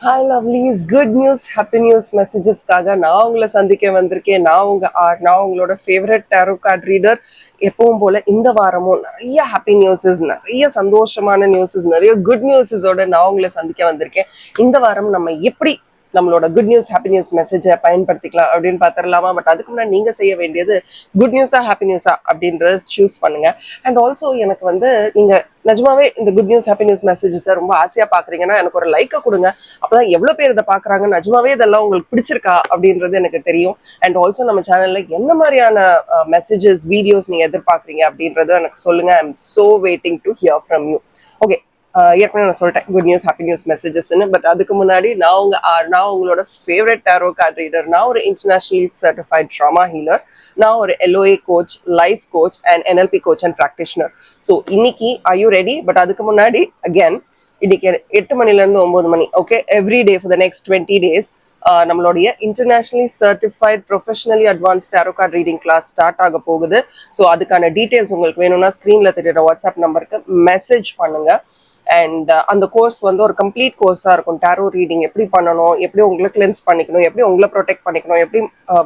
Hi lovelies, good news happy news மெசேஜஸ்க்காக நான் உங்களை சந்திக்க வந்திருக்கேன். நான் உங்களோட ஃபேவரட் டேரோ கார்ட் ரீடர். எப்பவும் போல இந்த வாரமும் நிறைய ஹாப்பி நியூஸஸ், நிறைய சந்தோஷமான நியூஸஸ், நிறைய குட் நியூஸஸோட நான் உங்களை சந்திக்க வந்திருக்கேன். இந்த வாரம் நம்ம எப்படி நம்மளோட குட் நியூஸ் ஹாப்பி நியூஸ் மெசேஜை பயன்படுத்திக்கலாம் அப்படின்னு பார்த்துடலாமா? பட் அதுக்கு முன்னாடி நீங்க செய்ய வேண்டியது குட் நியூஸா ஹாப்பி நியூஸா அப்படின்றத சூஸ் பண்ணுங்க. அண்ட் ஆல்சோ எனக்கு நீங்க நிஜமாவே இந்த good news happy news messages ரொம்ப ஆசையா பாக்குறீங்கன்னா எனக்கு ஒரு லைக்கை கொடுங்க. அப்பதான் எவ்வளவு பேர் இதை பாக்குறாங்க, நிஜமாவே இதெல்லாம் உங்களுக்கு பிடிச்சிருக்கா அப்படின்றது எனக்கு தெரியும். அண்ட் ஆல்சோ நம்ம சேனல்ல என்ன மாதிரியான மெசேஜஸ் வீடியோஸ் நீங்க எதிர்பார்க்குறீங்க அப்படின்றத எனக்கு சொல்லுங்க. I am so waiting to hear from you. Okay, ஏற்கனவே நான் சொல்லிட்டேன் குட் நியூஸ் ஹாப்பி நியூஸ் மெசேஜஸ்ன்னு. பட் அதுக்கு முன்னாடி நான் உங்களோட ஃபேவரட் டேரோ கார்ட் ரீடர். நான் ஒரு இன்டர்நேஷனலி சர்டிஃபைட் ட்ராமா ஹீலர். நான் ஒரு LOA coach, life coach and NLP coach and practitioner. So இன்னைக்கு ஆர் யூ ரெடி? பட் அதுக்கு முன்னாடி அகேன் இன்னைக்கு 8 மணிலேருந்து 9 மணி, okay, every day for the next 20 days நம்மளுடைய internationally certified professionally advance tarot card reading class start ஆக போகுது. So அதுக்கான டீட்டெயில்ஸ் உங்களுக்கு வேணும்னா ஸ்க்ரீன்ல தெரியுற வாட்ஸ்அப் நம்பருக்கு மெசேஜ் பண்ணுங்க. அண்ட் அந்த கோர்ஸ் ஒரு கம்ப்ளீட் கோர்ஸாக இருக்கும். டேரோ ரீடிங் எப்படி பண்ணணும், எப்படி உங்களை கிளென்ஸ் பண்ணிக்கணும், எப்படி உங்களை ப்ரொடெக்ட் பண்ணிக்கணும், எப்படி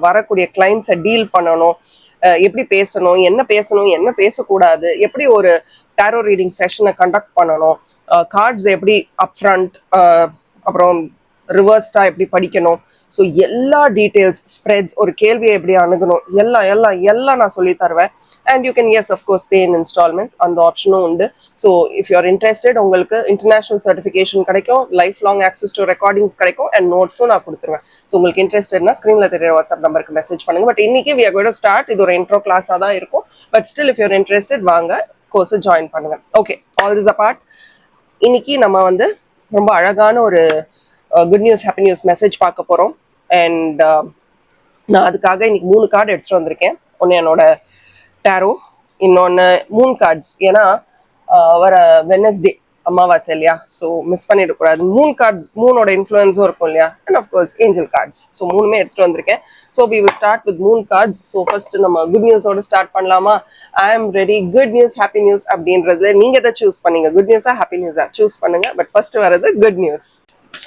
வரக்கூடிய கிளைண்ட்ஸை டீல் பண்ணணும், எப்படி பேசணும், என்ன பேசக்கூடாது, எப்படி ஒரு டேரோ ரீடிங் செஷனை கண்டக்ட் பண்ணணும், கார்ட்ஸ் எப்படி அப்ஃப்ரண்ட் அப்புறம் ரிவர்ஸ்டா எப்படி படிக்கணும். ஸோ எல்லா டீட்டெயில்ஸ், ஸ்ப்ரெட்ஸ், ஒரு கேள்வியை எப்படி அணுகணும், எல்லாம் நான் சொல்லி தருவேன். And you can of course pay in instalments, அந்த ஆப்ஷனும் உண்டு. ஸோ இஃப் யூஆர் இன்ட்ரெஸ்டட், உங்களுக்கு இன்டர்நேஷனல் சர்டிஃபிகேஷன் கிடைக்கும், life long access to recordings கிடைக்கும், அண்ட் நோட்ஸும் நான் கொடுத்துருவேன். ஸோ உங்களுக்கு இன்ட்ரெஸ்டட்னா ஸ்க்ரீனில் தெரியுற வாட்ஸ்அப் நம்பருக்கு மெசேஜ் பண்ணுங்க. பட் இன்னைக்கு we are going to start. இது ஒரு இன்ட்ரோ கிளாஸாக தான் இருக்கும். But still if you're interested, வாங்க கோர்ஸை ஜாயின் பண்ணுங்க. ஓகே, ஆல் திஸ் அபார்ட், இன்னைக்கு நம்ம ரொம்ப அழகான ஒரு good news happy news message பார்க்க போகிறோம். அண்ட் நான் அதுக்காக இன்னைக்கு 3 கார்டு எடுத்துகிட்டு வந்திருக்கேன். ஒன்று என்னோட டேரோ, இன்னொன்று மூன் கார்ட்ஸ். ஏன்னா வர வெனஸ்டே அமாவாசை இல்லையா, ஸோ மிஸ் பண்ணிடக்கூடாது. மூனோட இன்ஃப்ளூயன்ஸும் இருக்கும் இல்லையா, and of course angel cards. So மூணுமே எடுத்துகிட்டு வந்திருக்கேன். So we will start with moon cards. So first நம்ம குட் நியூஸோட ஸ்டார்ட் பண்ணலாமா? I am ready. Good news happy news அப்படின்றது நீங்கள் எதை சூஸ் பண்ணீங்க? குட் நியூஸா ஹாப்பி நியூஸா சூஸ் பண்ணுங்க. பட் ஃபர்ஸ்ட் வரது குட் நியூஸ்.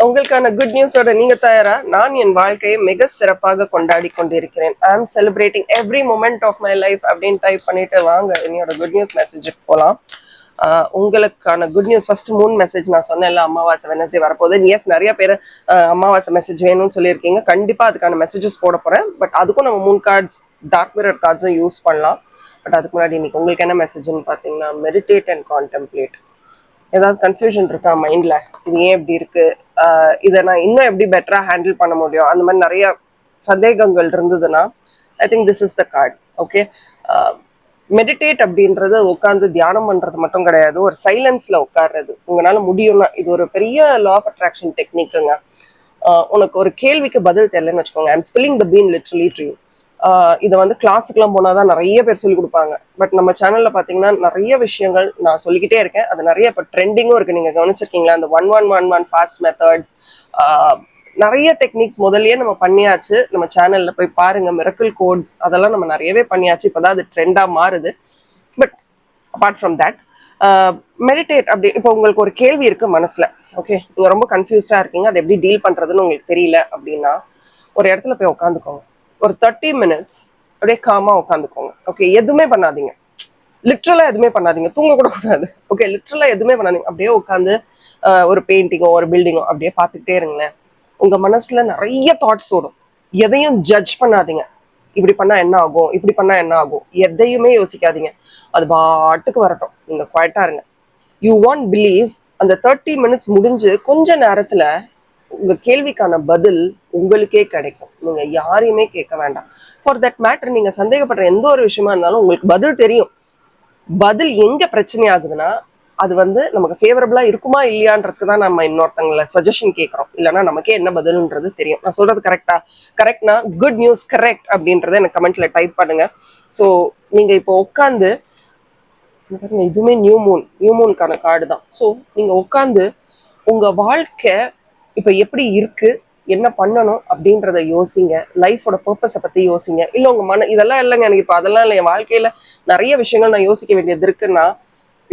உங்களுக்கான குட் நியூஸோட நீங்க தயாரா? நான் என் வாழ்க்கையை மிக சிறப்பாக கொண்டாடி கொண்டிருக்கிறேன். I am celebrating every moment of my life அப்படின்னு டைப் பண்ணிட்டு வாங்க என்னோட குட் நியூஸ் மெசேஜுக்கு போகலாம். உங்களுக்கான குட் நியூஸ் ஃபர்ஸ்ட் மூணு மெசேஜ் நான் சொன்னேன், அமாவாசை வெனஸ்டே வரப்போகுது. எஸ், நிறைய பேர் அமாவாசை மெசேஜ் வேணும்னு சொல்லியிருக்கீங்க. கண்டிப்பா அதுக்கான மெசேஜஸ் போட போறேன். பட் அதுக்கும் நம்ம மூணு கார்ட்ஸ், டார்க் மிரர் கார்ட்ஸும் யூஸ் பண்ணலாம். பட் அதுக்கு முன்னாடி இன்னைக்கு உங்களுக்கு என்ன மெசேஜ்னு பார்த்தீங்கன்னா, மெடிடேட் அண்ட் கான்டெம்ப்ளேட். ஏதாவது கன்ஃபியூஷன் இருக்கா மைண்ட்ல? இது ஏன் இப்படி இருக்கு, இதை நான் இன்னும் எப்படி பெட்டரா ஹேண்டில் பண்ண முடியும், அந்த மாதிரி நிறைய சந்தேகங்கள் இருந்ததுன்னா I think this is the card. Okay, meditate அப்படின்றது உட்காந்து தியானம் பண்றது மட்டும் கிடையாது, ஒரு சைலன்ஸ்ல உட்கார்றது. உங்களால முடியும்னா இது ஒரு பெரிய லா ஆஃப் அட்ராக்ஷன் டெக்னிக்குங்க. உனக்கு ஒரு கேள்விக்கு பதில் தெரியலன்னு வச்சுக்கோங்க, I'm spilling the been literally to you. இதை கிளாஸுக்குலாம் போனாதான் நிறைய பேர் சொல்லி கொடுப்பாங்க. பட் நம்ம சேனல்ல பாத்தீங்கன்னா நிறைய விஷயங்கள் நான் சொல்லிக்கிட்டே இருக்கேன். அது நிறைய இப்போ ட்ரெண்டிங்கும் இருக்கு. நீங்க கவனிச்சிருக்கீங்களா? அந்த 1111 ஃபாஸ்ட் மெத்தட்ஸ், நிறைய டெக்னிக்ஸ் முதல்லயே நம்ம பண்ணியாச்சு. நம்ம சேனல்ல போய் பாருங்க, மிரக்கிள் கோட்ஸ், அதெல்லாம் நம்ம நிறையவே பண்ணியாச்சு. இப்போதான் அது ட்ரெண்டா மாறுது. But apart from that, meditate அப்படி இப்போ உங்களுக்கு ஒரு கேள்வி இருக்கு மனசுல, ஓகே, நீங்க ரொம்ப கன்ஃபியூஸ்டா இருக்கீங்க, அதை எப்படி டீல் பண்றதுன்னு உங்களுக்கு தெரியல அப்படின்னா, ஒரு இடத்துல போய் உட்காந்துக்கோங்க. ஒரு 30 minutes அப்படியே காமா உட்காந்துக்கோங்க. ஓகே, எதுவுமே பண்ணாதீங்க, லிட்ரலா எதுவுமே பண்ணாதீங்க, தூங்க கூட கூடாது. ஓகே, லிட்ரலா எதுவுமே பண்ணாதீங்க. அப்படியே உட்காந்து ஒரு பெயிண்டிங்கோ ஒரு பில்டிங்கோ அப்படியே பார்த்துக்கிட்டே இருங்களேன். உங்க மனசுல நிறைய தாட்ஸ் ஓடும். எதையும் ஜட்ஜ் பண்ணாதீங்க. இப்படி பண்ணா என்ன ஆகும், இப்படி பண்ணா என்ன ஆகும், எதையுமே யோசிக்காதீங்க. அது பாட்டுக்கு வரட்டும், நீங்க குவாய்ட்டா இருங்க. யூ வாண்ட் பிலீவ், அந்த 30 minutes முடிஞ்சு கொஞ்ச நேரத்துல உங்க கேள்விக்கான பதில் உங்களுக்கே கிடைக்கும். நீங்க யாரையுமே கேட்க வேண்டாம். ஃபார் தட் மேட்டர், நீங்க சந்தேகப்படுற எந்த ஒரு விஷயமா இருந்தாலும் உங்களுக்கு பதில் தெரியும். பதில் எங்க பிரச்சனை ஆகுதுன்னா, அது நமக்கு ஃபேவரபிளா இருக்குமா இல்லையான்றதுக்கு தான் நம்ம இன்னொருத்தங்களை சஜஷன் கேட்கறோம். இல்லைன்னா நமக்கே என்ன பதில்ன்றது தெரியும். நான் சொல்றது கரெக்டா? கரெக்ட்னா குட் நியூஸ் கரெக்ட் அப்படின்றத எனக்கு கமெண்ட்ல டைப் பண்ணுங்க. ஸோ நீங்க இப்போ உட்காந்து, இதுவுமே நியூ மூனுக்கான கார்டு தான். ஸோ நீங்க உட்காந்து உங்க வாழ்க்கை இப்ப எப்படி இருக்கு, என்ன பண்ணணும் அப்படின்றத யோசிங்க. லைஃபோட பர்பஸை பத்தி யோசிங்க. இல்ல உங்க இதெல்லாம் இல்லைங்க, எனக்கு இப்போ அதெல்லாம் இல்லை, என் வாழ்க்கையில நிறைய விஷயங்கள் நான் யோசிக்க வேண்டியது இருக்குன்னா,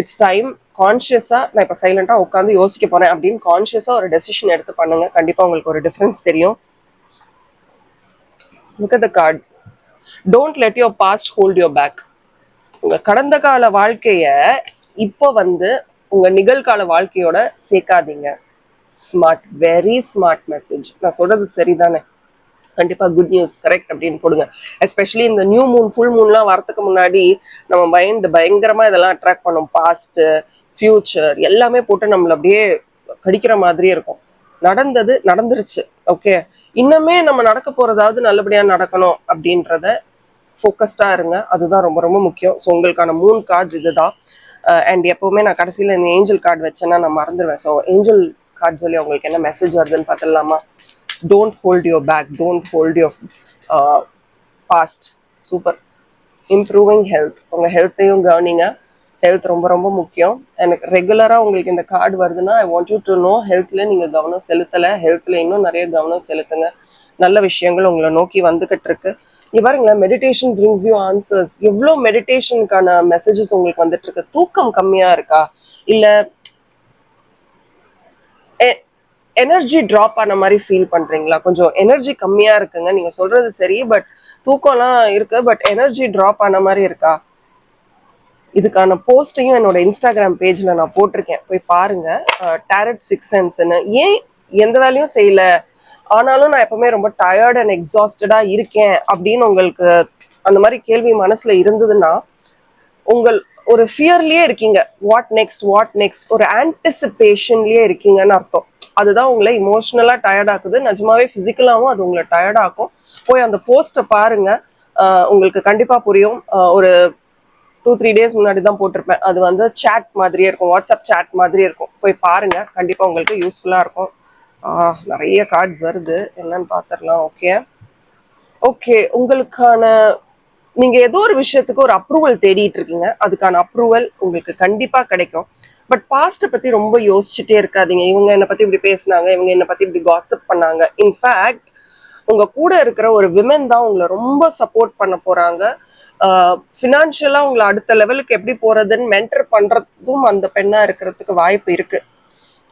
இட்ஸ் டைம். கான்ஷியஸா நான் இப்போ சைலண்டா உட்காந்து யோசிக்க போறேன் அப்படின்னு கான்ஷியஸா ஒரு டெசிஷன் எடுத்து பண்ணுங்க. கண்டிப்பா உங்களுக்கு ஒரு டிஃபரன்ஸ் தெரியும். Look at the card. Don't let your past hold your back. உங்க கடந்த கால வாழ்க்கைய இப்போ வந்து உங்க நிகழ்கால வாழ்க்கையோட சேர்க்காதீங்க. Smart, very smart message. நான் சொல்றது சரிதானே? கண்டிப்பா குட் நியூஸ், கரெக்ட் அப்படின்னு போடுங்க. எஸ்பெஷலி இந்த நியூ மூன், ஃபுல் மூன்லாம் வரதுக்கு முன்னாடி நம்ம மைண்ட் பயங்கரமா இதெல்லாம் அட்ராக்ட் பண்ணும். பாஸ்ட், ஃபியூச்சர் எல்லாமே போட்டு நம்மள அப்படியே கடிக்கிற மாதிரியே இருக்கும். நடந்தது நடந்துருச்சு. ஓகே, இன்னுமே நம்ம நடக்க போறதாவது நல்லபடியா நடக்கணும் அப்படின்றத ஃபோக்கஸ்டா இருங்க. அதுதான் ரொம்ப ரொம்ப முக்கியம். ஸோ உங்களுக்கான 3 கார்ட்ஸ் இதுதான். அண்ட் எப்பவுமே நான் கடைசியில் இந்த ஏஞ்சல் கார்டு வச்சேன்னா நான் மறந்துடுவேன். ஸோ ஏஞ்சல் கார்டு சொல்லி உங்களுக்கு என்ன மெசேஜ் வருதுன்னு பார்த்துடலாமா? Don't hold your back, don't hold your past. Super. Improving health. உங்கள் ஹெல்த்தையும் கவனிங்க. ஹெல்த் ரொம்ப ரொம்ப முக்கியம். எனக்கு ரெகுலராக உங்களுக்கு இந்த கார்டு வருதுன்னா I want you to know ஹெல்த்தில் நீங்கள் கவனம் செலுத்தலை. ஹெல்த்தில் இன்னும் நிறைய கவனம் செலுத்துங்க. நல்ல விஷயங்கள் உங்களை நோக்கி வந்துகிட்டு இருக்கு. இங்க பாருங்களேன், மெடிடேஷன் பிரிங்ஸ் யூ ஆன்சர்ஸ். எவ்வளோ மெடிடேஷனுக்கான மெசேஜஸ் உங்களுக்கு வந்துட்டு இருக்கு. தூக்கம் கம்மியா இருக்கா, இல்ல எனர்ஜி ட்ராப் ஆன மாதிரி ஃபீல் பண்றீங்களா? கொஞ்சம் எனர்ஜி கம்மியா இருக்குங்க, நீங்க சொல்றது சரி, பட் தூக்கம்லாம் இருக்கு, பட் எனர்ஜி ட்ராப் ஆன மாதிரி இருக்கா? இதுக்கான போஸ்டையும் என்னோட இன்ஸ்டாகிராம் பேஜ்ல நான் போட்டிருக்கேன், போய் பாருங்க. டேரட் 6 சென்ஸ்ன்னு. ஏன் எந்த வேலையும் செய்யல ஆனாலும் நான் எப்பவுமே ரொம்ப டயர்ட் அண்ட் எக்ஸாஸ்டடா இருக்கேன் அப்படின்னு உங்களுக்கு அந்த மாதிரி கேள்வி மனசுல இருந்ததுன்னா, உங்கள் ஒரு ஃபியர்லயே இருக்கீங்க. வாட் நெக்ஸ்ட், வாட் நெக்ஸ்ட், ஒரு ஆன்டிசிபேஷன்லயே இருக்கீங்கன்னு அர்த்தம். அதுதான் உங்களை இமோஷனலா டயர்ட் ஆக்குது. நிஜமாவே பிசிக்கலாவும் அது உங்களை டயர்ட் ஆக்கும். போய் அந்த போஸ்ட்டை பாருங்க, உங்களுக்கு கண்டிப்பா புரியும். ஒரு 2-3 டேஸ் முன்னாடி தான் போட்டிருப்பேன். அது வந்து சேட் மாதிரியே இருக்கும், வாட்ஸ்அப் சேட் மாதிரியே இருக்கும். போய் பாருங்க, கண்டிப்பா உங்களுக்கு யூஸ்ஃபுல்லா இருக்கும். நிறைய கார்ட்ஸ் வருது, என்னன்னு பாத்திரலாம். ஓகே ஓகே, உங்களுக்கான நீங்க ஏதோ ஒரு விஷயத்துக்கு ஒரு அப்ரூவல் தேடிட்டு இருக்கீங்க. அதுக்கான அப்ரூவல் உங்களுக்கு கண்டிப்பா கிடைக்கும். பட் பாஸ்ட பத்தி ரொம்ப யோசிச்சுட்டே இருக்காதீங்க. இவங்க என்னை பத்தி இப்படி பேசினாங்க, இவங்க என்னை பத்தி இப்படி காசிப் பண்ணாங்க. இன்ஃபேக்ட் உங்க கூட இருக்கிற ஒரு விமன் தான் உங்களை ரொம்ப சப்போர்ட் பண்ண போறாங்க. ஃபினான்ஷியலா உங்களை அடுத்த லெவலுக்கு எப்படி போறதுன்னு மென்டர் பண்றதும் அந்த பெண்ணா இருக்கிறதுக்கு வாய்ப்பு இருக்கு.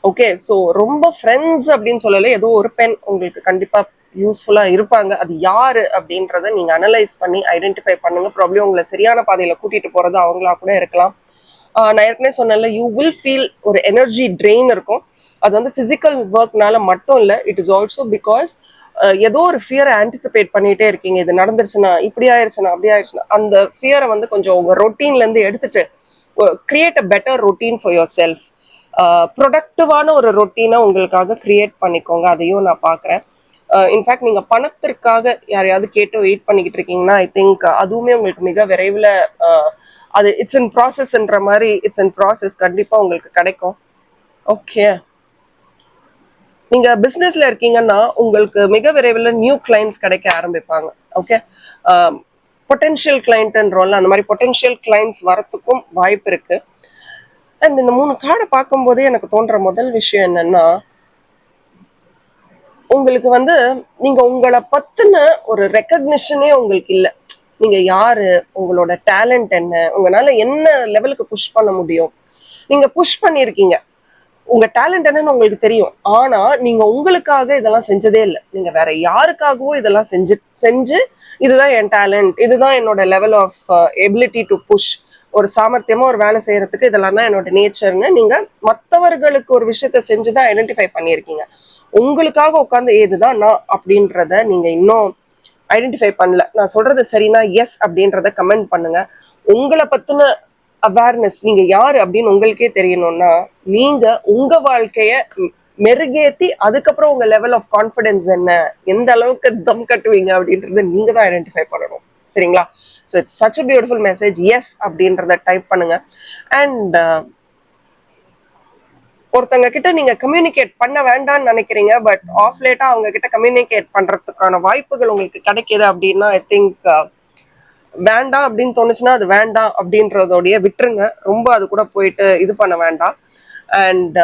ஓகே, ஸோ ரொம்ப ஃப்ரெண்ட்ஸ் அப்படின்னு சொல்லல, ஏதோ ஒரு பெண் உங்களுக்கு கண்டிப்பா யூஸ்ஃபுல்லா இருப்பாங்க. அது யாரு அப்படின்றத நீங்க அனலைஸ் பண்ணி ஐடென்டிஃபை பண்ணுங்க. ப்ராப்ளி உங்களை சரியான பாதையில கூட்டிட்டு போறது அவங்களா கூட இருக்கலாம். நான் ஏற்கனவே சொன்னேன்ல, யூ வில் ஃபீல் ஒரு எனர்ஜி ட்ரெயின் இருக்கும். அது வந்து பிசிக்கல் ஒர்க்னால மட்டும் இல்லை, இட் இஸ் ஆல்சோ பிகாஸ் ஏதோ ஒரு ஃபியரை ஆன்டிசிபேட் பண்ணிட்டே இருக்கீங்க. இது நடந்துருச்சுன்னா, இப்படி ஆயிடுச்சுன்னா, அப்படி ஆயிடுச்சுன்னா, அந்த ஃபியரை வந்து கொஞ்சம் உங்க ரொட்டீன்ல இருந்து எடுத்துட்டு create a better routine for yourself. ப்ரொடக்டிவான ஒரு ரொட்டீனை உங்களுக்காக கிரியேட் பண்ணிக்கோங்க. அதையும் நான் பார்க்குறேன். இன்ஃபேக்ட் நீங்க பணத்திற்காக யாரையாவது கேட்டு வெயிட் பண்ணிக்கிட்டு இருக்கீங்கன்னா, ஐ திங்க் அதுவுமே உங்களுக்கு மிக விரைவில் அது இட்ஸ் இன் ப்ராசஸ்ன்ற மாதிரி, இட்ஸ் இன் ப்ராசஸ், கண்டிப்பா உங்களுக்கு கிடைக்கும். ஓகே, நீங்க பிசினஸ்ல இருக்கீங்கன்னா உங்களுக்கு மிக விரைவில் நியூ கிளைண்ட்ஸ் கிடைக்க ஆரம்பிப்பாங்க. ஓகே, பொட்டென்ஷியல் கிளைண்ட்ன்றோம்ல, அந்த மாதிரி பொட்டென்ஷியல் கிளைண்ட்ஸ் வரத்துக்கும் வாய்ப்பு இருக்கு. அண்ட் இந்த 3 கார்டை பார்க்கும்போதே எனக்கு தோன்ற முதல் விஷயம் என்னன்னா, உங்களுக்கு வந்து நீங்க உங்களை பத்தின ஒரு ரெக்கக்னிஷனே உங்களுக்கு இல்லை. நீங்க யாரு, உங்களோட டேலண்ட் என்ன, உங்களால என்ன லெவலுக்கு புஷ் பண்ண முடியும், நீங்க புஷ் பண்ணிருக்கீங்க. உங்க டேலண்ட் என்னன்னு உங்களுக்கு தெரியும். ஆனா நீங்க உங்களுக்காக இதெல்லாம் செஞ்சதே இல்லை. நீங்க வேற யாருக்காகவோ இதெல்லாம் செஞ்சு இதுதான் என் டேலண்ட், இதுதான் என்னோட level of ability to push, ஒரு சாமர்த்தியமா ஒரு வேலை செய்யறதுக்கு இதெல்லாம் தான் என்னோட நேச்சர்னு நீங்க மற்றவர்களுக்கு ஒரு விஷயத்த செஞ்சுதான் ஐடென்டிஃபை பண்ணியிருக்கீங்க. உங்களுக்காக உட்காந்து இதுதான் நான் அப்படின்றத நீங்க இன்னும் ஐடென்டிஃபை பண்ணல. நான் சொல்றது சரினா எஸ் அப்படின்றத கமெண்ட் பண்ணுங்க. உங்களை பத்தின அவேர்னஸ், நீங்க யாரு அப்படின்னு உங்களுக்கே தெரியணும்னா, நீங்க உங்க வாழ்க்கைய மெருகேத்தி அதுக்கப்புறம் உங்க லெவல் ஆஃப் கான்ஃபிடன்ஸ் என்ன, எந்த அளவுக்கு தம் கட்டுவீங்க அப்படின்றத நீங்க தான் ஐடென்டிஃபை பண்ணணும். சரிங்களா? So it's such a beautiful message. Yes அப்படின்றத டைப் பண்ணுங்க. அண்ட் ஒருத்தங்க கிட்ட நீங்க கம்யூனிகேட் பண்ண வேண்டாம்னு நினைக்கிறீங்க, பட் ஆஃப் லேட்டா அவங்க கிட்ட கம்யூனிகேட் பண்றதுக்கான வாய்ப்புகள் உங்களுக்கு கிடைக்குது அப்படின்னா, ஐ திங்க் வேண்டாம் அப்படின்னு தோணுச்சுன்னா அது வேண்டாம் அப்படின்றதோடைய விட்டுருங்க. ரொம்ப அது கூட போயிட்டு இது பண்ண வேண்டாம். அண்ட்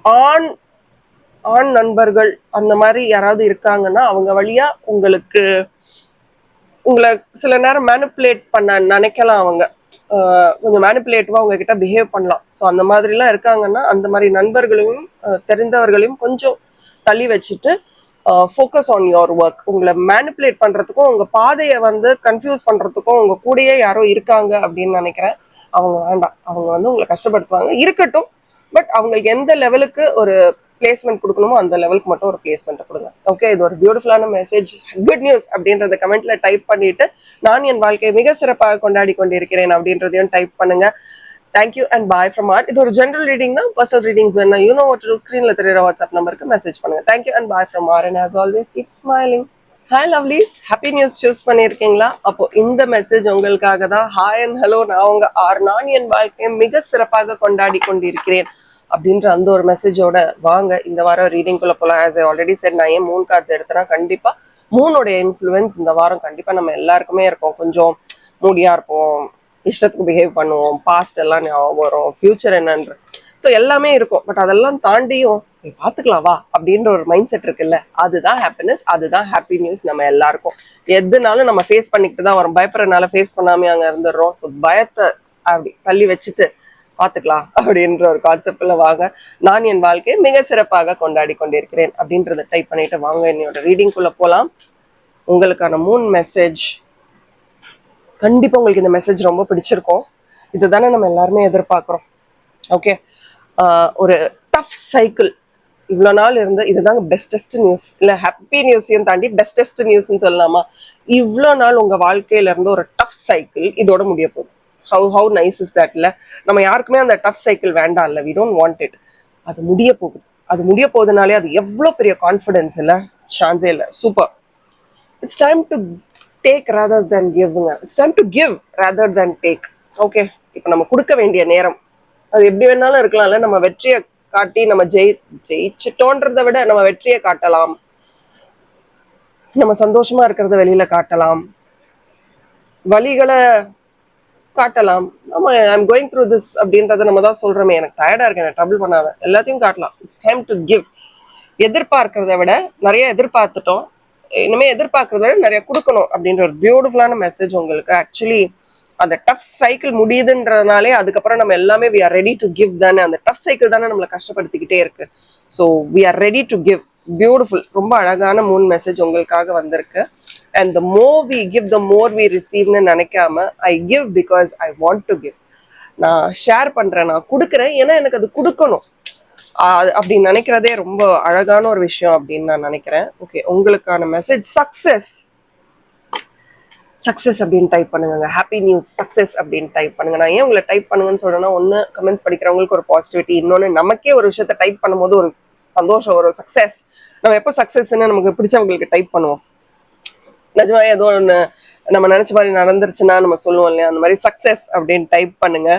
ஆண் ஆண் நண்பர்கள் அந்த மாதிரி யாராவது இருக்காங்கன்னா அவங்க வழியா உங்களை சில நேரம் மேனிப்புலேட் பண்ண நினைக்கலாம் அவங்க. கொஞ்சம் மேனிப்புலேட்டிவா உங்ககிட்ட பிஹேவ் பண்ணலாம். ஸோ அந்த மாதிரிலாம் இருக்காங்கன்னா அந்த மாதிரி நண்பர்களையும் தெரிந்தவர்களையும் கொஞ்சம் தள்ளி வச்சுட்டு ஃபோக்கஸ் ஆன் யுவர் ஒர்க். உங்களை மேனிப்புலேட் பண்றதுக்கும் உங்க பாதையை வந்து கன்ஃபியூஸ் பண்றதுக்கும் உங்க கூடயே யாரோ இருக்காங்க அப்படின்னு நினைக்கிறேன். அவங்க வேண்டாம், அவங்க வந்து உங்களை கஷ்டப்படுத்துவாங்க, இருக்கட்டும். பட் அவங்களுக்கு எந்த லெவலுக்கு ஒரு பிளேஸ்மெண்ட் கொடுக்கணுமோ அந்த லெவலுக்கு மட்டும் ஒரு பிளேஸ்மெண்ட் கொடுங்க. ஓகே, இது ஒரு பியூட்டிஃபுல்லான மெசேஜ், குட் நியூஸ் அப்படின்றத கமெண்ட்ல டைப் பண்ணிட்டு நான் என் வாழ்க்கையை மிக சிறப்பாக கொண்டாடி கொண்டிருக்கிறேன் அப்படின்றதையும் டைப் பண்ணுங்க. Thank you and bye from art. இது ஒரு ஜென்ரல் ரீடிங் தான். பர்சனல் ரீடிங்ஸ் வேணா யூ நோ வாட் டு ஸ்கிரீன்ல தெரியுற வாட்ஸ்அப் நம்பருக்கு மெசேஜ் பண்ணுங்க. Thank you and bye from R. And as always keep smiling. Hi lovelies, happy news choose பண்ணியிருக்கீங்களா? அப்போ இந்த மெசேஜ் உங்களுக்காக தான். ஹாய் அண்ட் ஹலோ, நான் உங்க ஆர். நான் என் வாழ்க்கையை மிக சிறப்பாக கொண்டாடி கொண்டிருக்கிறேன் அப்படின்ற அந்த ஒரு மெசேஜோட வாங்க இந்த வாரம் ரீடிங்குள்ள போலாம். ஆஸ் ஐ ஆல்ரெடி செட், நான் ஏன் மூன் கார்ட்ஸ் எடுத்தேன்னா கண்டிப்பா மூனோடைய இன்ஃப்ளூயன்ஸ் இந்த வாரம் கண்டிப்பா நம்ம எல்லாருக்குமே இருக்கும். கொஞ்சம் மூடியா இருப்போம், இஷ்டத்துக்கு பிஹேவ் பண்ணுவோம், பாஸ்ட் எல்லாம் ஞாபகம் வரும், ஃபியூச்சர் என்னன்ற ஸோ எல்லாமே இருக்கும். பட் அதெல்லாம் தாண்டியும் பாத்துக்கலாம் வா அப்படின்ற ஒரு மைண்ட் செட் இருக்குல்ல, அதுதான் ஹாப்பினஸ், அதுதான் ஹாப்பி நியூஸ். நம்ம எல்லாருக்கும் எதுனாலும் நம்ம ஃபேஸ் பண்ணிக்கிட்டு தான் வரோம். பயப்படுறதுனால ஃபேஸ் பண்ணாமே அங்க இருந்துடுறோம். ஸோ பயத்தை அப்படி தள்ளி வச்சுட்டு பாத்துக்கலாம் அப்படின்ற ஒரு கான்செப்ட்ல வாங்க. நான் என் வாழ்க்கையை மிக சிறப்பாக கொண்டாடி கொண்டிருக்கிறேன் அப்படின்றத டைப் பண்ணிட்டு வாங்க என்னோட ரீடிங்குள்ள போலாம். உங்களுக்கான மூன் மெசேஜ், கண்டிப்பா உங்களுக்கு இந்த மெசேஜ் ரொம்ப பிடிச்சிருக்கும். இதுதானே நம்ம எல்லாருமே எதிர்பார்க்கிறோம். ஓகே, ஒரு டஃப் சைக்கிள் இவ்வளோ நாள் இருந்து, இதுதாங்க பெஸ்டஸ்ட் நியூஸ், இல்ல ஹாப்பி நியூஸையும் தாண்டி பெஸ்டஸ்ட் நியூஸ்ன்னு சொல்லலாமா? இவ்வளோ நாள் உங்க வாழ்க்கையில இருந்து ஒரு டஃப் சைக்கிள் இதோட முடிய போகுது. How nice is that? இல்ல, நம்ம யாருக்குமே அந்த டஃப் சைக்கிள் வேண்டாம் இல்ல, வி டோன்ட் வாண்ட் இட். அது முடிய போகுது. அது முடிய போகுதுனாலே அது எவ்வளோ பெரிய கான்ஃபிடன்ஸ் இல்ல, சான்ஸே இல்லை. Super. It's time to take rather than கிவ்ங்க. It's time to give rather than take. Okay, இப்போ நம்ம கொடுக்க வேண்டிய நேரம். அது எப்படி வேணாலும் இருக்கலாம்ல. நம்ம வெற்றியை காட்டி நம்ம ஜெயிச்சிட்டோன்றதை விட நம்ம வெற்றியை காட்டலாம், நம்ம சந்தோஷமா இருக்கிறத வெளியில காட்டலாம், வழிகளை காட்டலாம். நம்ம ஐம் கோயிங் த்ரூ திஸ் அப்படின்றத நம்ம தான் சொல்றோமே, எனக்கு டயர்டா இருக்கு, எனக்கு ட்ரபிள் பண்ணாத, எல்லாத்தையும் காட்டலாம். It's time to give. எதிர்பார்க்கறத விட நிறைய எதிர்பார்த்துட்டோம், இனிமே எதிர்பார்க்கறத விட நிறைய கொடுக்கணும் அப்படின்ற ஒரு பியூட்டிஃபுல்லான மெசேஜ் உங்களுக்கு. ஆக்சுவலி அந்த டஃப் சைக்கிள் முடியுதுன்றதுனாலே அதுக்கப்புறம் நம்ம எல்லாமே we are ready to give தானே. அந்த டஃப் சைக்கிள் தானே நம்மளை கஷ்டப்படுத்திக்கிட்டே இருக்கு. So we are ready to give. Beautiful. ரொம்ப அழகான மூன் மெசேஜ் உங்களுக்காக வந்திருக்கு. And the more we give the more we ரிசீவ்னு நினைக்காம, I give because I want to give. நான் ஷேர் பண்றேன், நான் கொடுக்குறேன் ஏன்னா எனக்கு அது கொடுக்கணும் அப்படின்னு நினைக்கிறதே ரொம்ப அழகான ஒரு விஷயம் அப்படின்னு நான் நினைக்கிறேன். ஓகே, உங்களுக்கான மெசேஜ் சக்சஸ். சக்சஸ் அப்படின்னு டைப் பண்ணுங்க. ஹாப்பி நியூஸ் சக்சஸ் அப்படின்னு டைப் பண்ணுங்க. நான் ஏன் உங்களை டைப் பண்ணுங்கன்னு சொல்றேன்னா, ஒன்று கமெண்ட்ஸ் படிக்கிறவங்களுக்கு ஒரு பாசிட்டிவிட்டி, இன்னொன்று நமக்கே ஒரு விஷயத்த டைப் பண்ணும்போது ஒரு சந்தோஷம், ஒரு சக்சஸ். நம்ம எப்போ சக்சஸ்ன்னு நமக்கு பிடிச்சவங்களுக்கு டைப் பண்ணுவோம். நிஜமா ஏதோ ஒன்று நம்ம நினைச்ச மாதிரி நடந்துருச்சுன்னா நம்ம சொல்லுவோம் இல்லையா, அந்த மாதிரி சக்சஸ் அப்படின்னு டைப் பண்ணுங்க.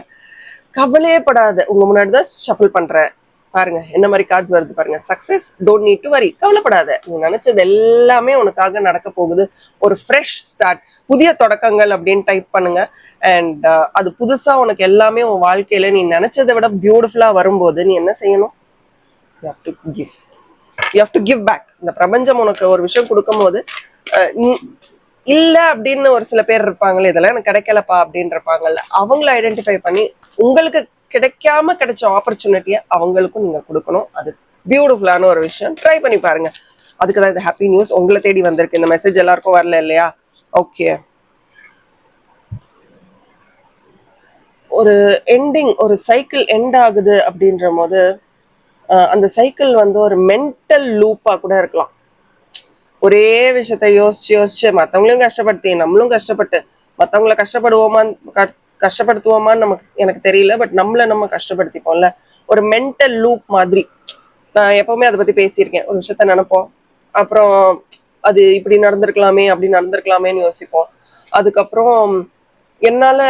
கவலையே படாத, உங்க முன்னாடி தான் ஷஃபிள் பண்றேன் பாருங்க என்ன மாதிரி கார்ட்ஸ் வருது பாருங்க. Success, don't need to worry. கவலைப்படாத, நீ நினைச்சது எல்லாமே உனக்காக நடக்க போகுது. ஒரு ஃப்ரெஷ் ஸ்டார்ட், புதிய தொடக்கங்கள் அப்படின்னு டைப் பண்ணுங்க. அண்ட் அது புதுசா உனக்கு எல்லாமே உன் வாழ்க்கையில நீ நினைச்சதை விட பியூட்டிஃபுல்லா வரும்போது நீ என்ன செய்யணும்? You have to give. You have to give back. இந்த பிரபஞ்சம் உனக்கு ஒரு விஷயம் கொடுக்கும் போது இல்ல அப்படின்னு ஒரு சில பேர் இருப்பாங்களே, இதெல்லாம் எனக்கு கிடைக்கலப்பா அப்படின்னு இருப்பாங்கல்ல, அவங்கள ஐடென்டிஃபை பண்ணி உங்களுக்கு கிடைக்காம கிடைச்ச ஆப்பர்ச்சுனிட்டியை அவங்களுக்கும் நீங்க கொடுக்கணும். அது பியூட்டிஃபுல்லான ஒரு விஷயம். ட்ரை பண்ணி பாருங்க. அதுக்குதான் இந்த ஹாப்பி நியூஸ் உங்களை தேடி வந்திருக்கு. இந்த மெசேஜ் எல்லாருக்கும் வரல இல்லையா? ஓகே, ஒரு எண்டிங், ஒரு சைக்கிள் எண்ட் ஆகுது அப்படின்ற போது அந்த சைக்கிள் வந்து ஒரு மென்டல் லூப்பா கூட இருக்கலாம். ஒரே விஷயத்த யோசிச்சு யோசிச்சு மற்றவங்களையும் கஷ்டப்படுத்தி நம்மளும் கஷ்டப்பட்டு மற்றவங்களை கஷ்டப்படுத்துவோமான்னு எனக்கு தெரியல. பட் நம்மள நம்ம கஷ்டப்படுத்திப்போம்ல, ஒரு மென்டல் லூப் மாதிரி. நான் எப்பவுமே அதை பத்தி பேசியிருக்கேன். ஒரு விஷயத்த நினைப்போம், அப்புறம் அது இப்படி நடந்திருக்கலாமே அப்படி நடந்திருக்கலாமேன்னு யோசிப்போம். அதுக்கப்புறம் என்னால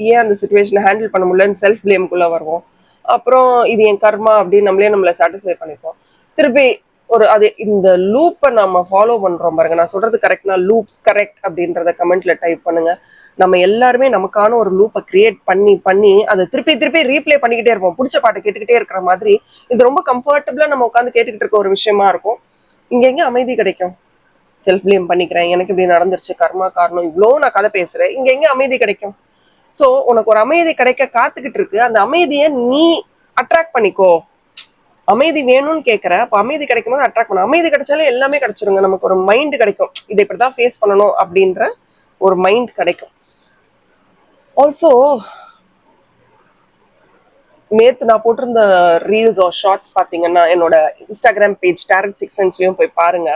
ஏன் அந்த சுச்சுவேஷனை ஹேண்டில் பண்ண முடியலன்னு செல்ஃப் பிளேம்குள்ள வருவோம். அப்புறம் இது என் கர்மா அப்படின்னு நம்மளை சாட்டிஸ்ஃபை பண்ணிப்போம். திருப்பி ஒரு அது இந்த லூப்பை நம்ம ஃபாலோ பண்றோம் பாருங்க. நான் சொல்றது கரெக்ட்னா லூப் கரெக்ட் அப்படின்றத கமெண்ட்ல டைப் பண்ணுங்க. நம்ம எல்லாருமே நமக்கான ஒரு லூப்பை கிரியேட் பண்ணி பண்ணி அதை திருப்பி திருப்பி ரீப்ளே பண்ணிக்கிட்டே இருப்போம். பிடிச்ச பாட்டை கேட்டுக்கிட்டே இருக்கிற மாதிரி. இது ரொம்ப கம்ஃபர்டபுளா நம்ம உட்காந்து கேட்டுக்கிட்டு இருக்க ஒரு விஷயமா இருக்கும். இங்க எங்க அமைதி கிடைக்கும்? செல்ஃப் பிளேம் பண்ணிக்கிறேன், எனக்கு இப்படி நடந்துருச்சு, கர்மா காரணம், இவ்வளோ நான் கதை பேசுறேன், இங்க எங்க அமைதி கிடைக்கும்? சோ உனக்கு ஒரு அமைதி கிடைக்க காத்துக்கிட்டு இருக்கு. அந்த அமைதியை நீ அட்ராக்ட் பண்ணிக்கோ. அமைதி வேணும்னு கேட்கற, அப்ப அமைதி கிடைக்கும் போது அட்ராக்ட் பண்ண. அமைதி கிடைச்சாலே எல்லாமே கிடைச்சிருங்க. நமக்கு ஒரு மைண்ட் கிடைக்கும், இதை இப்படிதான் ஃபேஸ் பண்ணணும் அப்படின்ற ஒரு மைண்ட் கிடைக்கும். ஆல்சோ நேத்து நான் போட்டிருந்த ரீல்ஸ் ஆர் ஷார்ட்ஸ் பாத்தீங்கன்னா என்னோட இன்ஸ்டாகிராம் பேஜ் Tarot6Sensலயும் போய் பாருங்க.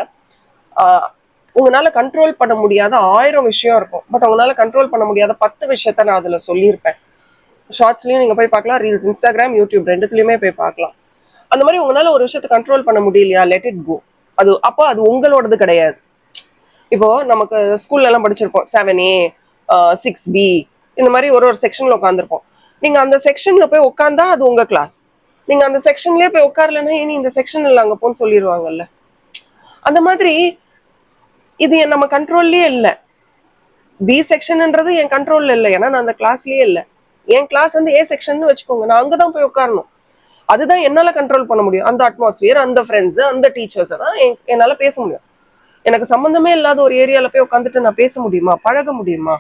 உங்களால கண்ட்ரோல் பண்ண முடியாத 1000 விஷயம் இருக்கும், பட் உங்களால கண்ட்ரோல் பண்ண முடியாத 10 விஷயத்த நான் அதுல சொல்லியிருப்பேன். ஷார்ட்ஸ்லயும் நீங்க போய் பார்க்கலாம், ரீல்ஸ் இன்ஸ்டாகிராம் யூடியூப் ரெண்டுத்துலயுமே போய் பார்க்கலாம். அந்த மாதிரி உங்களால ஒரு விஷயத்த கண்ட்ரோல் பண்ண முடியலையா, லெட் இட் கோ. அப்போ அது உங்களோடது கிடையாது. இப்போ நமக்கு ஸ்கூல்ல எல்லாம் படிச்சிருப்போம் 7A 6B இந்த மாதிரி ஒரு செக்ஷன்ல உட்காந்துருப்போம். நீங்க அந்த செக்ஷன்ல போய் உட்காந்தா அது உங்க கிளாஸ். நீங்க அந்த செக்ஷன்லயே போய் உட்காரலன்னா இனி இந்த செக்ஷன் இல்ல அங்க போன்னு சொல்லிடுவாங்கல்ல. அந்த மாதிரி இது நம்ம கண்ட்ரோல்லயே இல்ல. பி செக்ஷன்ன்றது என் கண்ட்ரோல்ல இல்லை, ஏன்னா நான் அந்த கிளாஸ்லயே இல்லை. என் கிளாஸ் வந்து ஏ செக்ஷன் வச்சுக்கோங்க, நான் அங்கதான் போய் உட்காரணும். அதுதான் என்னால கண்ட்ரோல் பண்ண முடியும். அந்த அட்மாஸ்பியர், அந்த ஃப்ரெண்ட்ஸ், அந்த டீச்சர்ஸ் தான் என்னால பேச முடியும். எனக்கு சம்பந்தமே இல்லாத ஒரு ஏரியால போய் உட்காந்துட்டு நான் பேச முடியுமா, பழக முடியுமா?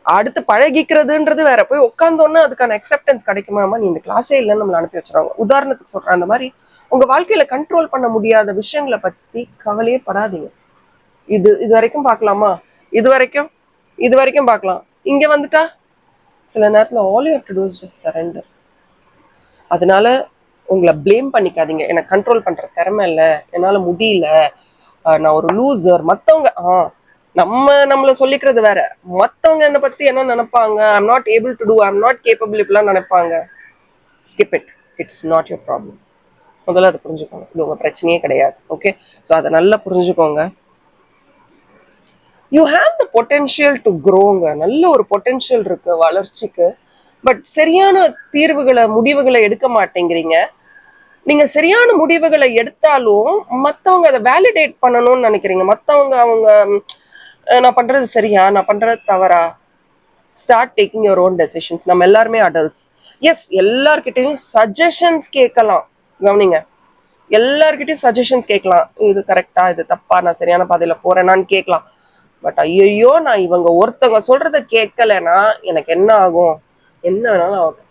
அடுத்து பழகிக்கிறதுன்றது வேற. போய் உட்காந்தோன்னா அதுக்கான அக்செப்டன்ஸ் கிடைக்குமா? நீ இந்த கிளாஸே இல்லைன்னு நம்மளை அனுப்பி வச்சிருவாங்க. உதாரணத்துக்கு சொல்றேன். அந்த மாதிரி உங்க வாழ்க்கையில கண்ட்ரோல் பண்ண முடியாத விஷயங்களை பத்தி கவலையே படாதீங்க. இது வரைக்கும் பார்க்கலாமா, இது வரைக்கும் பார்க்கலாம். இங்க வந்துட்டா சில நேரத்துல all you have to do is just surrender. அதனால உங்களை பிளேம் பண்ணிக்காதீங்க. எனக்கு கண்ட்ரோல் பண்ற திறமை இல்லை, என்னால முடியல, நான் ஒரு லூசர். மத்தவங்க நம்மள சொல்லிக்கிறது வேற, மத்தவங்க என்னை பத்தி என்ன நினைப்பாங்க, I'm not able to do, I'm not capable, இப்பெல்லாம் நினைப்பாங்க. Skip it, it's not your problem. முதல்ல அதை புரிஞ்சுக்கோங்க, இது உங்க பிரச்சனையே கிடையாது. ஓகே, ஸோ அதை நல்லா புரிஞ்சுக்கோங்க. You have the potential to க்ரோங்க. நல்ல ஒரு பொட்டென்ஷியல் இருக்கு வளர்ச்சிக்கு. பட் சரியான முடிவுகளை எடுக்க மாட்டேங்கிறீங்க. நீங்க சரியான முடிவுகளை எடுத்தாலும் மத்தவங்க அதை வேலிடேட் பண்ணணும்னு நினைக்கிறீங்க. மத்தவங்க நான் பண்றது சரியா, நான் பண்றது தவறா? Start taking your own decisions. நம்ம எல்லாருமே அடல்ட்ஸ். எஸ், எல்லார்கிட்டையும் சஜஷன்ஸ் கேட்கலாம். கவனிங்க, எல்லார்கிட்டையும் சஜஷன்ஸ் கேட்கலாம். இது கரெக்டா, இது தப்பா, நான் சரியான பாதையில போறேனான்னு கேட்கலாம். பட் ஐயோ, நான் இவங்க ஒருத்தவங்க சொல்றத கேட்கலன்னா எனக்கு என்ன ஆகும்? என்ன வேணாலும் ஆகும்.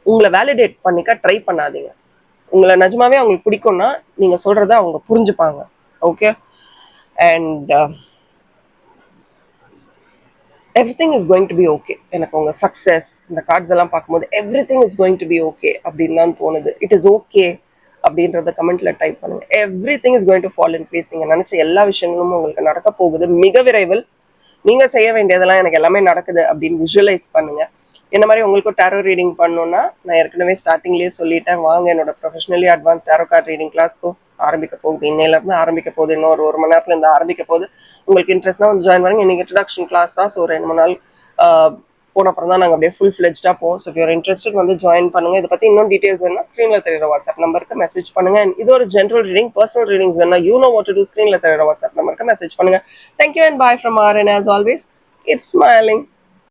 உங்களை வேலிடேட் பண்ணிக்க ட்ரை பண்ணாதீங்க. உங்களை நிஜமாவே அவங்களுக்கு பிடிக்கும்னா நீங்க சொல்றத அவங்க புரிஞ்சுப்பாங்க. Okay, and everything is going to be okay. எனக்கு உங்க சக்சஸ், இந்த கார்ட்ஸ் எல்லாம் பார்க்கும்போது everything is going to be okay அப்படின்னு தான் தோணுது. இட் இஸ் ஓகே அப்படின்றத கமெண்ட்ல டைப் பண்ணுங்க. Everything is going to fall in place. நீங்க நினைச்ச எல்லா விஷயங்களும் உங்களுக்கு நடக்க போகுது மிக விரைவில். நீங்க செய்ய வேண்டியதெல்லாம் எனக்கு எல்லாமே நடக்குது அப்படின்னு விஷுவலைஸ் பண்ணுங்க. என்ன மாதிரி உங்களுக்கும் டேரோ ரீடிங் பண்ணணும்னா நான் ஏற்கனவே ஸ்டார்டிங்லேயே சொல்லிட்டேன், வாங்க என்னோட professionally advance tarot card reading class ஆரம்பிக்க போகுது. இன்னையில இருந்து ஆரம்பிக்க போகுது, இன்னொரு 1 மணி நேரத்துல இருந்து ஆரம்பிக்க போகுது. உங்களுக்கு இன்ட்ரெஸ்ட்னா வந்து ஜாயின் பண்ணுங்க. இன்னைக்கு இன்ட்ரடக்ஷன் கிளாஸ் தான். ஸோ 2 3 நாள் போன அப்புறம் தான் நாங்கள் அப்படியே ஃபுல் ஃபிளெஜ்டா போவோம். ஸோ யூர் இன்ட்ரெஸ்டட் வந்து ஜாயின் பண்ணுங்க. இதை பத்தி இன்னும் டீடைல்ஸ் வேணும்னா ஸ்க்ரீன்ல தெரியுற வாட்ஸ்அப் நம்பருக்கு மெசேஜ் பண்ணுங்க. இது ஒரு ஜென்ரல் ரீடிங். பர்சனல் ரீடிங்ஸ் வேணா வாட் டு டூ ஸ்க்ரீன்ல தெரியுற வாட்ஸ்அப் நம்பருக்கு மெசேஜ் பண்ணுங்க. Thank you and bye from R. And as always, it's smiling.